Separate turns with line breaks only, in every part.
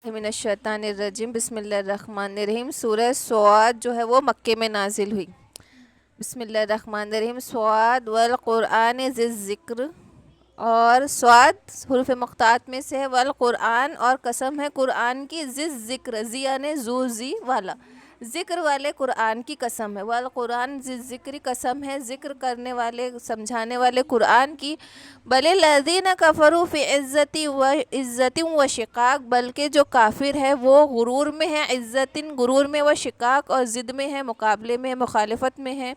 من الشیطان الرجیم بسم اللہ الرحمن الرحیم۔ سورہ سعد جو ہے وہ مکے میں نازل ہوئی۔ بسم اللہ الرحمن الرحیم۔ سعد والقرآن ذی الذکر، اور سعد حروف مقطعات میں سے ہے، والقرآن اور قسم ہے قرآن کی، ذی الذکر، ذی یعنی ذو، ذی والا، ذکر والے قرآن کی قسم ہے، والقرآن ذی الذکر، قسم ہے ذکر کرنے والے سمجھانے والے قرآن کی، بل الذین کفروا فی عزت و شقاق، بلکہ جو کافر ہے وہ غرور میں ہے، عزت غرور میں، و شقاق اور ضد میں ہے، مقابلے میں، مخالفت میں ہے۔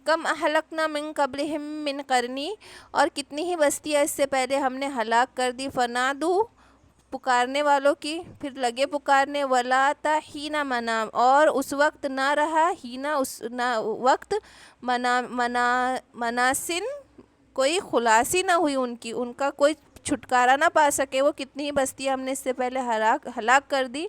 کم اہلکنا من قبلہم من قرنی، اور کتنی ہی بستیاں اس سے پہلے ہم نے ہلاک کر دی، فنادو پکارنے والوں کی، پھر لگے پکارنے، ولا تا ہینا منام، اور اس وقت نہ رہا، ہینا اس وقت، مناسن کوئی خلاصی نہ ہوئی ان کا کوئی چھٹکارا نہ پا سکے وہ، کتنی ہی بستیاں ہم نے اس سے پہلے ہلاک کر دی۔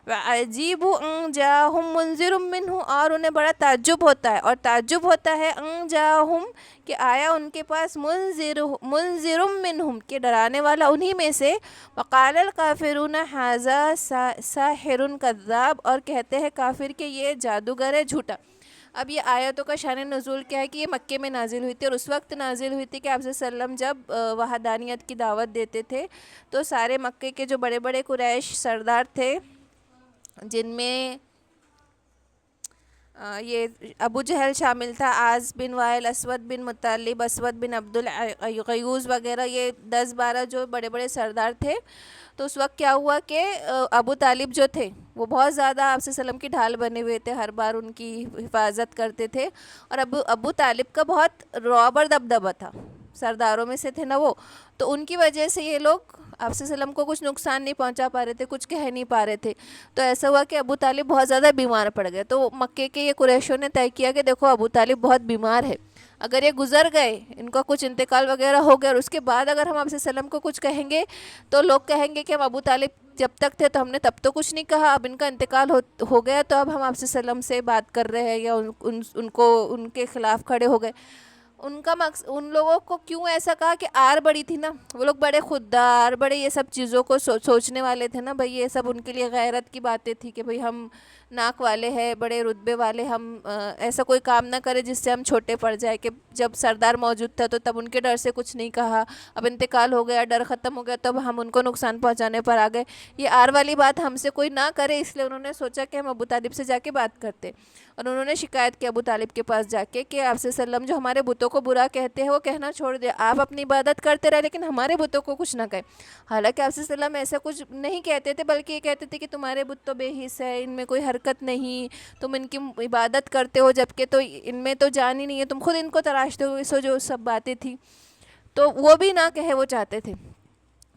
وَعَجِيبُ أَن جَاءَهُم مُنذِرٌ مِّنْهُ، اور انہیں بڑا تعجب ہوتا ہے، اور تعجب ہوتا ہے ان جاءہم کہ آیا ان کے پاس، منذر منہم کہ ڈرانے والا انہی میں سے، وقال الکافرون ھذا ساحر کذاب، اور کہتے ہیں کافر کہ یہ جادوگر ہے جھوٹا۔ اب یہ آیتوں کا شان نزول کیا ہے کہ یہ مکے میں نازل ہوئی تھی، اور اس وقت نازل ہوئی تھی کہ آپ صلی اللہ علیہ وسلم جب وحدانیت کی دعوت دیتے تھے تو سارے مکے کے جو بڑے بڑے قریش سردار تھے، جن میں یہ ابو جہل شامل تھا، عاص بن وائل، اسود بن مطلب، اسود بن عبد الغیوز وغیرہ، یہ 10-12 جو بڑے بڑے سردار تھے، تو اس وقت کیا ہوا کہ ابو طالب جو تھے وہ بہت زیادہ آپ صلی اللہ علیہ وسلم کی ڈھال بنے ہوئے تھے، ہر بار ان کی حفاظت کرتے تھے، اور ابو طالب کا بہت رعب اور دبدبہ تھا، سرداروں میں سے تھے نا وہ، تو ان کی وجہ سے یہ لوگ آپ صلی اللہ علیہ وسلم کو کچھ نقصان نہیں پہنچا پا رہے تھے، کچھ کہہ نہیں پا رہے تھے، تو ایسا ہوا کہ ابو طالب بہت زیادہ بیمار پڑ گئے، تو مکے کے یہ قریشوں نے طے کیا کہ دیکھو ابو طالب بہت بیمار ہے، اگر یہ گزر گئے، ان کا کچھ انتقال وغیرہ ہو گیا، اور اس کے بعد اگر ہم آپ صلی اللہ علیہ وسلم کو کچھ کہیں گے تو لوگ کہیں گے کہ ہم ابو طالب جب تک تھے تو ہم نے تب تو کچھ نہیں کہا، اب ان کا انتقال ہو گیا تو اب ہم آپ صلی اللہ علیہ وسلم سے بات کر رہے ہیں، یا ان کو ان کے خلاف کھڑے ہو گئے۔ ان کا مقصد، ان لوگوں کو کیوں ایسا کہا کہ آر بڑی تھی نا، وہ لوگ بڑے خوددار، بڑے یہ سب چیزوں کو سوچنے والے تھے نا بھئی، یہ سب ان کے لیے غیرت کی باتیں تھی کہ بھئی ہم ناک والے ہیں، بڑے رتبے والے، ہم ایسا کوئی کام نہ کرے جس سے ہم چھوٹے پڑ جائے، کہ جب سردار موجود تھا تو تب ان کے ڈر سے کچھ نہیں کہا، اب انتقال ہو گیا، ڈر ختم ہو گیا، تب ہم ان کو نقصان پہنچانے پر آ گئے، یہ آر والی بات ہم سے کوئی نہ کرے، اس لیے انہوں نے سوچا کہ ہم ابو طالب سے جا کے بات کرتے، اور انہوں نے شکایت کی ابو طالب کے پاس جا کے کہ آپ صلی اللہ علیہ وسلم جو ہمارے بتوں کو برا کہتے ہیں وہ کہنا چھوڑ دے، آپ اپنی عبادت کرتے رہے لیکن ہمارے بتوں کو کچھ نہ کہے۔ حالانکہ آپ صلی اللہ علیہ وسلم ایسا کچھ نہیں کہتے تھے، بلکہ یہ کہتے تھے کہ تمہارے بت تو بے حس ہے، ان میں کوئی حرکت نہیں، تم ان کی عبادت کرتے ہو، جبکہ تو ان میں تو جان ہی نہیں ہے، تم خود ان کو تراشتے ہو، سو جو سب باتیں تھیں، تو وہ بھی نہ کہے، وہ چاہتے تھے۔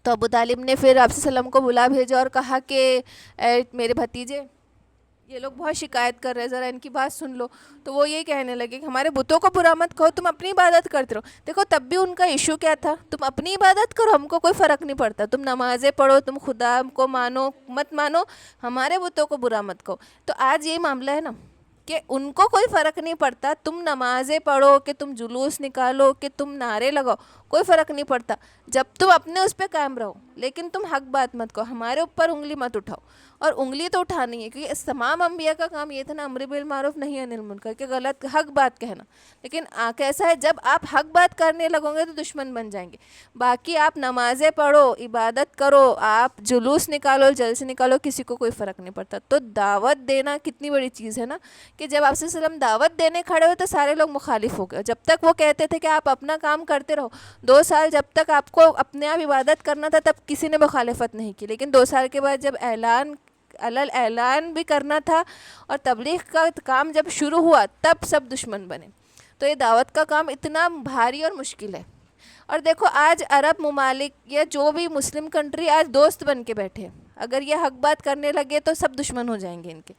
تو ابو طالب نے پھر آپ صلی اللہ علیہ وسلم کو بلا بھیجا اور کہا کہ اے میرے بھتیجے، یہ لوگ بہت شکایت کر رہے ہیں، ذرا ان کی بات سن لو، تو وہ یہ کہنے لگے کہ ہمارے بتوں کو برا مت کہو، تم اپنی عبادت کرتے رہو۔ دیکھو تب بھی ان کا ایشو کیا تھا، تم اپنی عبادت کرو، ہم کو کوئی فرق نہیں پڑتا، تم نمازیں پڑھو، تم خدا کو مانو مت مانو، ہمارے بتوں کو برا مت کہو۔ تو آج یہ معاملہ ہے نا کہ ان کو کوئی فرق نہیں پڑتا، تم نمازیں پڑھو، کہ تم جلوس نکالو، کہ تم نعرے لگاؤ، کوئی فرق نہیں پڑتا، جب تم اپنے اس پہ قائم رہو، لیکن تم حق بات مت کہو، ہمارے اوپر انگلی مت اٹھاؤ۔ اور انگلی تو اٹھانی ہے، کیونکہ اس تمام انبیاء کا کام یہ تھا نا، امر بالمعروف نہی عن المنکر، کہ غلط حق بات کہنا، لیکن کیسا ہے جب آپ حق بات کرنے لگو گے تو دشمن بن جائیں گے۔ باقی آپ نمازیں پڑھو، عبادت کرو، آپ جلوس نکالو، جلسے نکالو، کسی کو کوئی فرق نہیں پڑتا۔ تو دعوت دینا کتنی بڑی چیز ہے نا، کہ جب آپ صلی اللہ علیہ وسلم دعوت دینے کھڑے ہوئے تو سارے لوگ مخالف ہو گئے، جب تک وہ کہتے تھے کہ آپ اپنا کام کرتے رہو، 2 سال جب تک آپ کو اپنے آپ عبادت کرنا تھا تب کسی نے مخالفت نہیں کی، لیکن 2 سال کے بعد جب اعلان بھی کرنا تھا اور تبلیغ کا کام جب شروع ہوا تب سب دشمن بنے۔ تو یہ دعوت کا کام اتنا بھاری اور مشکل ہے۔ اور دیکھو آج عرب ممالک یا جو بھی مسلم کنٹری آج دوست بن کے بیٹھے ہیں، اگر یہ حق بات کرنے لگے تو سب دشمن ہو جائیں گے ان کے۔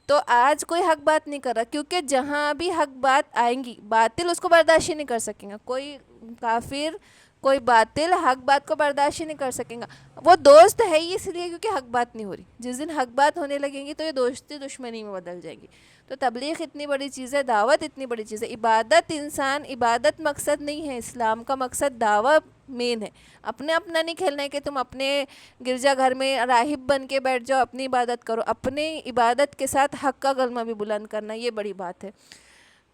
تو آج کوئی حق بات نہیں کر رہا، کیونکہ جہاں بھی حق بات آئیں گی باطل اس کو برداشت ہی نہیں کر سکیں گا، کوئی کافر، کوئی باطل حق بات کو برداشت ہی نہیں کر سکیں گا۔ وہ دوست ہے ہی اس لیے کیونکہ حق بات نہیں ہو رہی، جس دن حق بات ہونے لگیں گی تو یہ دوستی دشمنی میں بدل جائے گی۔ تو تبلیغ اتنی بڑی چیز ہے، دعوت اتنی بڑی چیز ہے، عبادت مقصد نہیں ہے، اسلام کا مقصد دعوت مین ہے. اپنے اپنا نہیں کھیلنا ہے کہ تم اپنے گرجا گھر میں راہب بن کے بیٹھ جاؤ, اپنی عبادت کرو. اپنے عبادت کے ساتھ حق کا کلمہ بھی بلند کرنا, یہ بڑی بات ہے.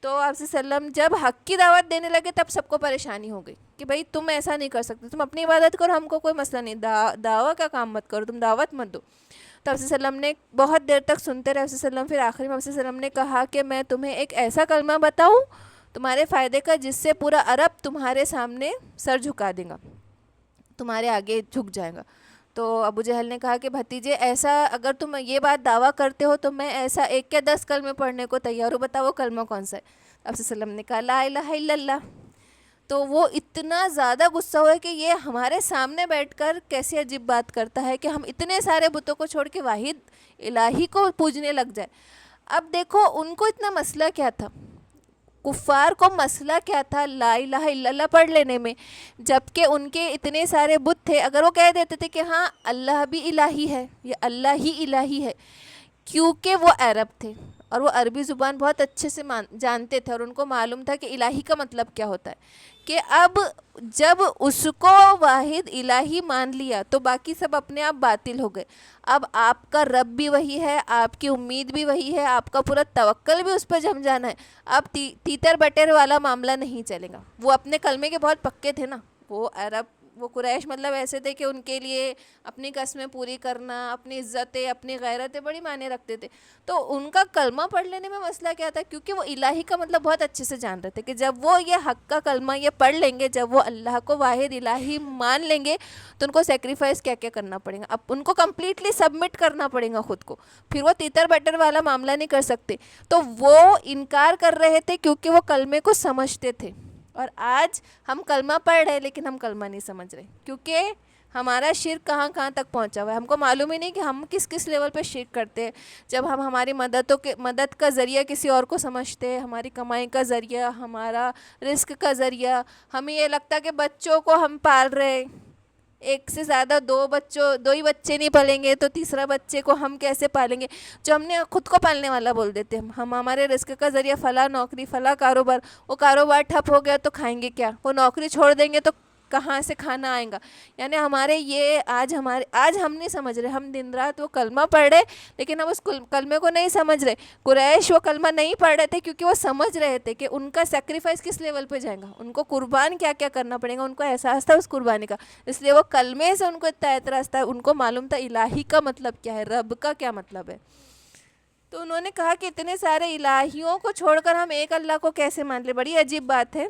تو آپ صلی اللہ علیہ وسلم جب حق کی دعوت دینے لگے تب سب کو پریشانی ہو گئی کہ بھائی تم ایسا نہیں کر سکتے, تم اپنی عبادت کرو, ہم کو کوئی مسئلہ نہیں, دعویٰ کا کام مت کرو, تم دعوت مت دو. تو آپ صلی اللہ علیہ وسلم نے بہت دیر تک سنتے رہے. آپ صلی اللہ علیہ وسلم پھر آخری میں آپ صلی اللہ علیہ وسلم نے کہا کہ میں تمہیں ایک ایسا کلمہ بتاؤں تمہارے فائدے کا جس سے پورا عرب تمہارے سامنے سر جھکا دے گا, تمہارے آگے جھک جائے گا. تو ابو جہل نے کہا کہ بھتیجے ایسا اگر تم یہ بات دعویٰ کرتے ہو تو میں ایسا 1 یا 10 کلمے پڑھنے کو تیار ہوں, بتاؤ وہ کلمہ کون سا ہے. آپ صلی اللہ علیہ وسلم نے کہا لا الہ الا اللہ. تو وہ اتنا زیادہ غصہ ہوا کہ یہ ہمارے سامنے بیٹھ کر کیسی عجیب بات کرتا ہے کہ ہم اتنے سارے بتوں کو چھوڑ کے واحد الہی کو پوجنے لگ جائے. اب دیکھو ان کو اتنا مسئلہ کیا تھا, کفار کو مسئلہ کیا تھا لا الہ الا اللہ پڑھ لینے میں, جبکہ ان کے اتنے سارے بت تھے. اگر وہ کہہ دیتے تھے کہ ہاں اللہ بھی الہی ہے, یہ اللہ ہی الہی ہے, کیونکہ وہ عرب تھے اور وہ عربی زبان بہت اچھے سے جانتے تھے اور ان کو معلوم تھا کہ الہی کا مطلب کیا ہوتا ہے, کہ اب جب اس کو واحد الہی مان لیا تو باقی سب اپنے آپ باطل ہو گئے. اب آپ کا رب بھی وہی ہے, آپ کی امید بھی وہی ہے, آپ کا پورا توکل بھی اس پہ جم جانا ہے. اب تیتر بٹر والا معاملہ نہیں چلے گا. وہ اپنے کلمے کے بہت پکے تھے نا, وہ عرب وہ قریش مطلب ایسے تھے کہ ان کے لیے اپنی قسمیں پوری کرنا, اپنی عزتیں, اپنی غیرتیں بڑی معنی رکھتے تھے. تو ان کا کلمہ پڑھ لینے میں مسئلہ کیا تھا, کیونکہ وہ الہی کا مطلب بہت اچھے سے جان رہے تھے کہ جب وہ یہ حق کا کلمہ یہ پڑھ لیں گے, جب وہ اللہ کو واحد الہی مان لیں گے تو ان کو سیکریفائس کیا کیا کرنا پڑے گا, اب ان کو کمپلیٹلی سبمٹ کرنا پڑے گا خود کو, پھر وہ تیتر بٹر والا معاملہ نہیں کر سکتے. تو وہ انکار کر رہے تھے کیونکہ وہ کلمے کو سمجھتے تھے. اور آج ہم کلمہ پڑھ رہے لیکن ہم کلمہ نہیں سمجھ رہے, کیونکہ ہمارا شرک کہاں کہاں تک پہنچا ہوا ہے, ہم کو معلوم ہی نہیں کہ ہم کس کس لیول پہ شرک کرتے ہیں. جب ہم ہماری مدد کا ذریعہ کسی اور کو سمجھتے ہیں, ہماری کمائی کا ذریعہ, ہمارا رزق کا ذریعہ, ہمیں یہ لگتا ہے کہ بچوں کو ہم پال رہے, ایک سے زیادہ دو ہی بچے نہیں پالیں گے تو تیسرا بچے کو ہم کیسے پالیں گے, جو ہم نے خود کو پالنے والا بول دیتے ہیں. ہم ہمارے رزق کا ذریعہ فلاں نوکری, فلاں کاروبار, وہ کاروبار ٹھپ ہو گیا تو کھائیں گے کیا, وہ نوکری چھوڑ دیں گے تو کہاں سے کھانا آئے گا. یعنی ہمارے یہ آج ہم نہیں سمجھ رہے, ہم دن رات وہ کلمہ پڑھ رہے لیکن ہم اس کلمے کو نہیں سمجھ رہے. قریش وہ کلمہ نہیں پڑھ رہے تھے کیونکہ وہ سمجھ رہے تھے کہ ان کا سیکریفائس کس لیول پہ جائے گا, ان کو قربان کیا کیا کرنا پڑے گا, ان کو احساس تھا اس قربانی کا, اس لیے وہ کلمے سے ان کو اتنا اعتراض تھا. ان کو معلوم تھا الہی کا مطلب کیا ہے, رب کا کیا مطلب ہے. تو انہوں نے کہا کہ اتنے سارے الہیوں کو چھوڑ کر ہم ایک اللہ کو کیسے مان لیں, بڑی عجیب بات ہے.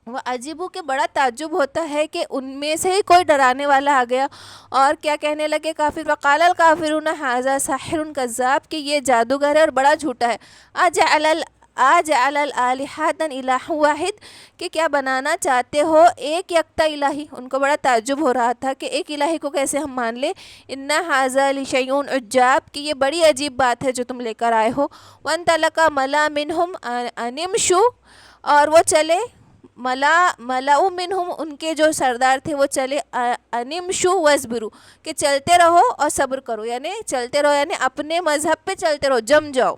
وہ عجیب ہو کہ بڑا تعجب ہوتا ہے کہ ان میں سے ہی کوئی ڈرانے والا آ گیا اور کیا کہنے لگے کافر, وقال الکافرون ھذا ساحر کذاب, کہ یہ جادوگر ہے اور بڑا جھوٹا ہے. اجعل الآلہۃ الہ واحد, کہ کیا بنانا چاہتے ہو ایک یکتا الہی. ان کو بڑا تعجب ہو رہا تھا کہ ایک الہی کو کیسے ہم مان لیں. ان ھذا لشیء عجاب, کہ یہ بڑی عجیب بات ہے جو تم لے کر آئے ہو. وانطلق ملا منہم ان امشوا, اور وہ چلے ملاؤ منہم, ان کے جو سردار تھے وہ چلے, انمشوا واصبروا, کہ چلتے رہو اور صبر کرو, یعنی چلتے رہو یعنی اپنے مذہب پہ چلتے رہو, جم جاؤ,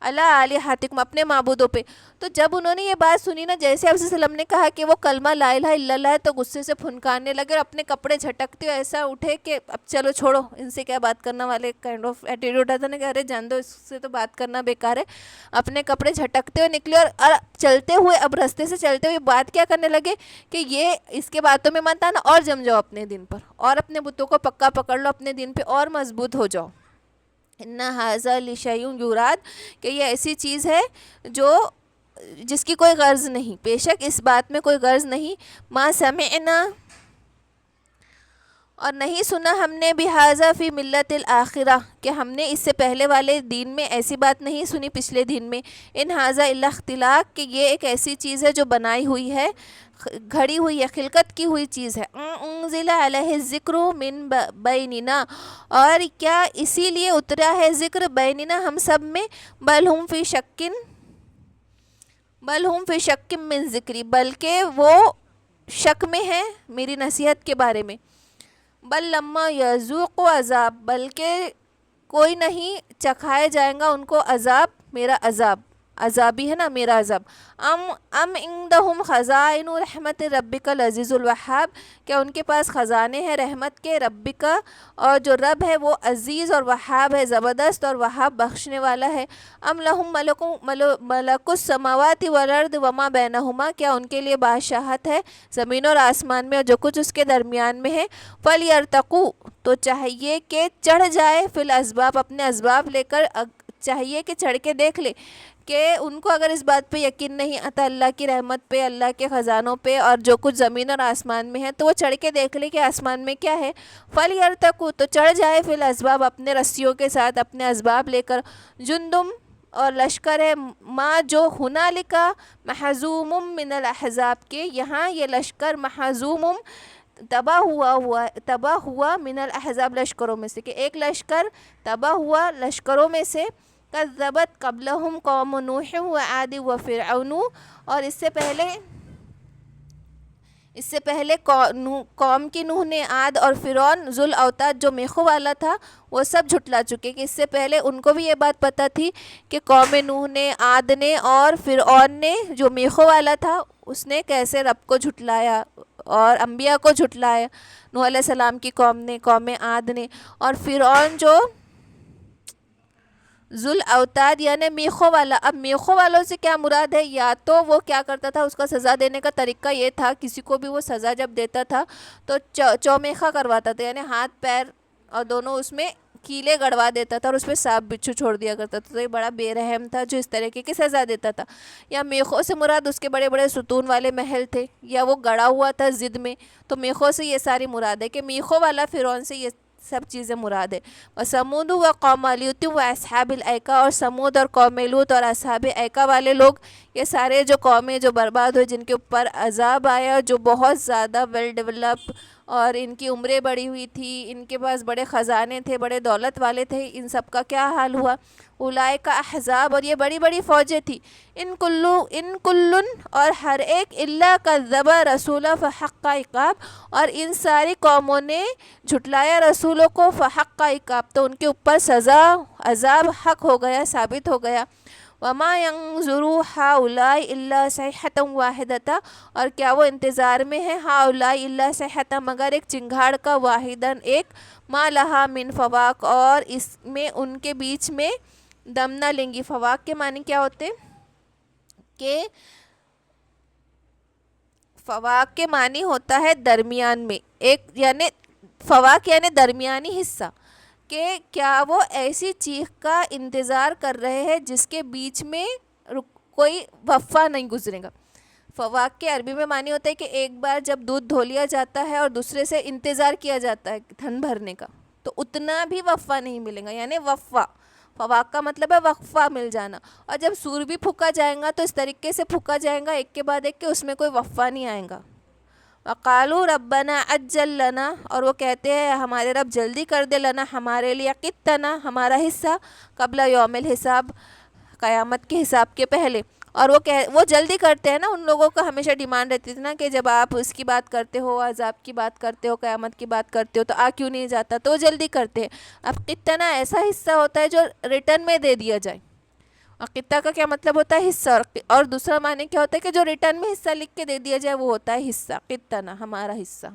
اللہ الہاتکم, اپنے معبودوں پہ. تو جب انہوں نے یہ بات سنی نا, جیسے آپ صلی اللہ علیہ وسلم نے کہا کہ وہ کلمہ لا الہ الا اللہ ہے, تو غصے سے پھنکارنے لگے اور اپنے کپڑے جھٹکتے ہوئے ایسا اٹھے کہ اب چلو چھوڑو, ان سے کیا بات کرنا والے کائنڈ آف ایٹیٹیوڈ آتا نا کہ ارے جان دو, اس سے تو بات کرنا بیکار ہے. اپنے کپڑے جھٹکتے ہوئے نکلے اور چلتے ہوئے, اب راستے سے چلتے ہوئے بات کیا کرنے لگے کہ یہ اس کے باتوں میں مت آنا, اور جم جاؤ اپنے دین پر, اور اپنے بتوں کو پکا پکڑ لو, اپنے دین پہ اور مضبوط ہو جاؤ. ان ھذا لشیء یراد, کہ یہ ایسی چیز ہے جس کی کوئی غرض نہیں, بے شک اس بات میں کوئی غرض نہیں. ما سمعنا, اور نہیں سنا ہم نے بہذا فی ملت الآخرہ, کہ ہم نے اس سے پہلے والے دین میں ایسی بات نہیں سنی پچھلے دین میں. ان ھذا الا اختلاق, کہ یہ ایک ایسی چیز ہے جو بنائی ہوئی ہے, گھڑی ہوئی ہے, خلقت کی ہوئی چیز ہے. انزل علیہ الذکر من بیننا, اور کیا اسی لیے اترا ہے ذکر بیننا ہم سب میں. بل ہم فی شک من ذکری, بلکہ وہ شک میں ہیں میری نصیحت کے بارے میں. بل لما یذوق عذاب, بلکہ کوئی نہیں چکھائے جائیں گا ان کو عذاب, میرا عذاب. عذابی ہے نا میرا عذاب. ام عندہم خزائن رحمت ربک العزیز الوہاب، کیا ان کے پاس خزانے ہیں رحمت کے رب کا، اور جو رب ہے وہ عزیز اور وہاب ہے، زبردست اور وہاب بخشنے والا ہے. ام لہم ملک السماوات والارض وما بینہما، کیا ان کے لیے بادشاہت ہے زمین اور آسمان میں اور جو کچھ اس کے درمیان میں ہے. فلیرتقوا، تو چاہیے کہ چڑھ جائے، فی الاسباب، اپنے اسباب لے کر چاہیے کہ چڑھ کے دیکھ لے کہ ان کو اگر اس بات پہ یقین نہیں آتا اللہ کی رحمت پہ، اللہ کے خزانوں پہ اور جو کچھ زمین اور آسمان میں ہے، تو وہ چڑھ کے دیکھ لے کہ آسمان میں کیا ہے. فلیرتقوا، تو چڑھ جائے، فی الاسباب، اپنے رسیوں کے ساتھ، اپنے اسباب لے کر. جندم، اور لشکر ہے، ماں جو ہنالکا محزوم من الاحزاب کے، یہاں یہ لشکر محزوم تباہ ہوا من الاحزاب، لشکروں میں سے، کہ ایک لشکر تباہ ہوا لشکروں میں سے. کذبت قبلہم قوم نوح وعاد وفرعون، اور اس سے پہلے قوم کی نوح نے، عاد اور فرعون ذو الاوتاد جو میخوں والا تھا، وہ سب جھٹلا چکے. کہ اس سے پہلے ان کو بھی یہ بات پتہ تھی کہ قوم نوح نے، عاد نے اور فرعون نے جو میخوں والا تھا، اس نے کیسے رب کو جھٹلایا اور انبیاء کو جھٹلایا. نوح علیہ السلام کی قوم نے، قوم عاد نے، اور فرعون جو ذو الاوتاد یعنی میخوں والا. اب میخوں والوں سے کیا مراد ہے؟ یا تو وہ کیا کرتا تھا، اس کا سزا دینے کا طریقہ یہ تھا، کسی کو بھی وہ سزا جب دیتا تھا تو چومیخہ کرواتا تھا، یعنی ہاتھ پیر اور دونوں اس میں کیلے گڑوا دیتا تھا اور اس پہ سانپ بچھو چھوڑ دیا کرتا تھا. تو یہ بڑا بے رحم تھا جو اس طریقے کی سزا دیتا تھا. یا میخوں سے مراد اس کے بڑے بڑے ستون والے محل تھے، یا وہ گڑا ہوا تھا ضد میں، تو میخوں سے یہ ساری مراد ہے کہ میخوں والا فرعون سے یہ سب چیزیں مراد ہے. وَثَمُودُ وَقَوْمَ لُوطٍ وَأَصْحَابِ الْأَيْكَةِ، اور سمود اور قوم لوط اور اصحاب ایکا والے لوگ، یہ سارے جو قومیں جو برباد ہوئے، جن کے اوپر عذاب آیا، جو بہت زیادہ ویل ڈیولپ اور ان کی عمریں بڑی ہوئی تھی، ان کے پاس بڑے خزانے تھے، بڑے دولت والے تھے، ان سب کا کیا حال ہوا. اولئک احزاب، اور یہ بڑی بڑی فوجیں تھی. ان کلن، اور ہر ایک، الا کذب رسول فحق عقاب، اور ان ساری قوموں نے جھٹلایا رسولوں کو، فحق عقاب، تو ان کے اوپر سزا عذاب حق ہو گیا، ثابت ہو گیا. وما ينظر هؤلاء الا صيحة واحدة، اور کیا وہ انتظار میں ہے هؤلاء الا صيحة، مگر ایک چنگھاڑ کا، واحدا ایک، ما لها من فواق، اور اس میں ان کے بیچ میں دم نہ لیں گی. فواق کے معنی کیا ہوتے؟ کہ فواق کے معنی ہوتا ہے درمیان میں ایک، یعنی فواق یعنی درمیانی حصہ، کہ کیا وہ ایسی چیخ کا انتظار کر رہے ہیں جس کے بیچ میں کوئی وقفہ نہیں گزرے گا. فواق کے عربی میں معنی ہوتا ہے کہ ایک بار جب دودھ دھو لیا جاتا ہے اور دوسرے سے انتظار کیا جاتا ہے تھن بھرنے کا، تو اتنا بھی وقفہ نہیں ملے گا، یعنی وقفہ. فواق کا مطلب ہے وقفہ مل جانا. اور جب سور بھی پھونکا جائے گا تو اس طریقے سے پھونکا جائے گا ایک کے بعد ایک، کہ اس میں کوئی وقفہ نہیں آئے گا. وقالوا ربنا عجل لنا، اور وہ کہتے ہیں ہمارے رب جلدی کر دے، لنا ہمارے لیے، قطنا ہمارا حصہ، قبل یوم الحساب قیامت کے حساب کے پہلے. اور وہ جلدی کرتے ہیں نا، ان لوگوں کا ہمیشہ ڈیمانڈ رہتی تھی نا کہ جب آپ اس کی بات کرتے ہو، عذاب کی بات کرتے ہو، قیامت کی بات کرتے ہو، تو کیوں نہیں جاتا؟ تو وہ جلدی کرتے ہیں. اب قطنا ایسا حصہ ہوتا ہے جو ریٹرن میں دے دیا جائے. اور قطع کا کیا مطلب ہوتا ہے؟ حصہ. اور دوسرا معنی کیا ہوتا ہے کہ جو ریٹرن میں حصہ لکھ کے دے دیا جائے وہ ہوتا ہے حصہ. قطنا ہمارا حصہ.